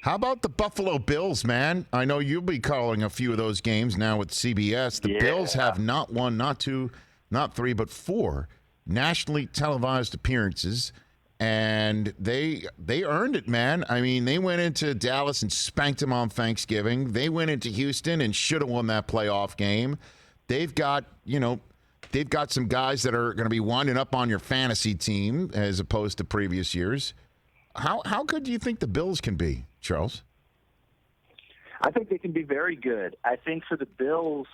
How about the Buffalo Bills, man? I know you'll be calling a few of those games now with CBS. The Bills have not one, not two, not three, but four nationally televised appearances, and they earned it, man. I mean, they went into Dallas and spanked them on Thanksgiving. They went into Houston and should have won that playoff game. They've got some guys that are going to be winding up on your fantasy team as opposed to previous years. How good do you think the Bills can be, Charles? I think they can be very good. I think for the Bills,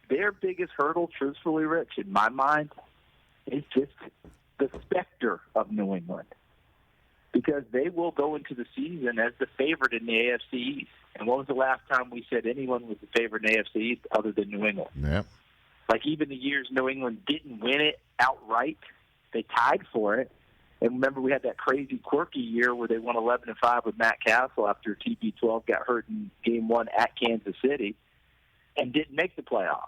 their biggest hurdle, truthfully, Rich, in my mind, is just the specter of New England. Because they will go into the season as the favorite in the AFC East. And when was the last time we said anyone was the favorite in the AFC East other than New England? Yeah. Like even the years New England didn't win it outright, they tied for it. And remember, we had that crazy, quirky year where they won 11-5 with Matt Castle after TB12 got hurt in Game 1 at Kansas City and didn't make the playoffs.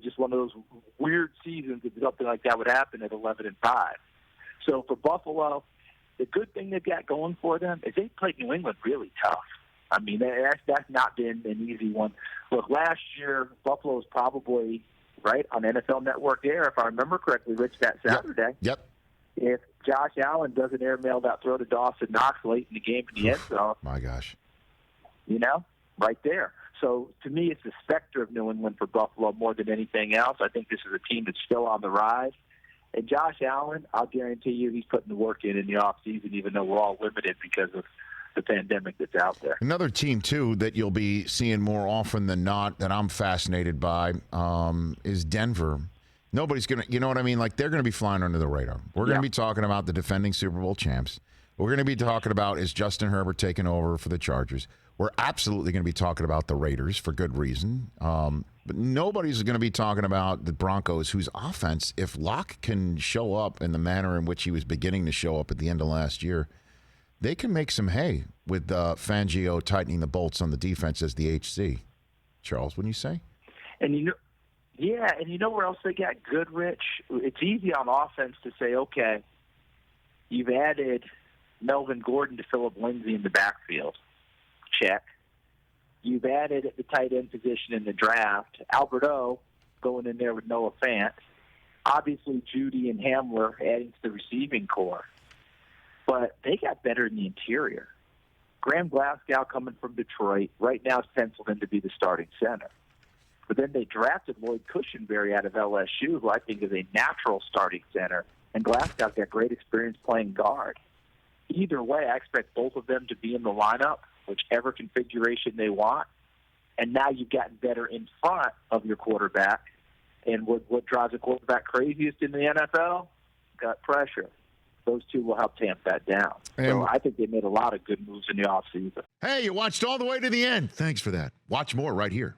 Just one of those weird seasons that something like that would happen at 11-5. So for Buffalo, the good thing they've got going for them is they played New England really tough. I mean, that's not been an easy one. Look, last year, Buffalo was probably right on NFL Network Air, if I remember correctly, Rich, that Saturday. Yep. If Josh Allen does an airmail that throw to Dawson Knox late in the game in the end zone. My gosh. Right there. So to me, it's the specter of New England for Buffalo more than anything else. I think this is a team that's still on the rise. And Josh Allen, I'll guarantee you he's putting the work in the offseason, even though we're all limited because of the pandemic that's out there. Another team, too, that you'll be seeing more often than not that I'm fascinated by is Denver. Nobody's going to, you know what I mean? Like, they're going to be flying under the radar. We're going to be talking about the defending Super Bowl champs. We're going to be talking about is Justin Herbert taking over for the Chargers. We're absolutely going to be talking about the Raiders for good reason. But nobody's going to be talking about the Broncos, whose offense, if Locke can show up in the manner in which he was beginning to show up at the end of last year, they can make some hay with Fangio tightening the bolts on the defense as the HC. Charles, wouldn't you say? And you know where else they got good, Rich? It's easy on offense to say, okay, you've added Melvin Gordon to Phillip Lindsay in the backfield. Check. You've added at the tight end position in the draft. Alberto going in there with Noah Fant. Obviously, Judy and Hamler adding to the receiving core. But they got better in the interior. Graham Glasgow coming from Detroit right now is penciled in to be the starting center. But then they drafted Lloyd Cushenberry out of LSU, who I think is a natural starting center, and Glasgow's got great experience playing guard. Either way, I expect both of them to be in the lineup, whichever configuration they want. And now you've gotten better in front of your quarterback. And what drives a quarterback craziest in the NFL? Got pressure. Those two will help tamp that down. So I think they made a lot of good moves in the offseason. Hey, you watched all the way to the end. Thanks for that. Watch more right here.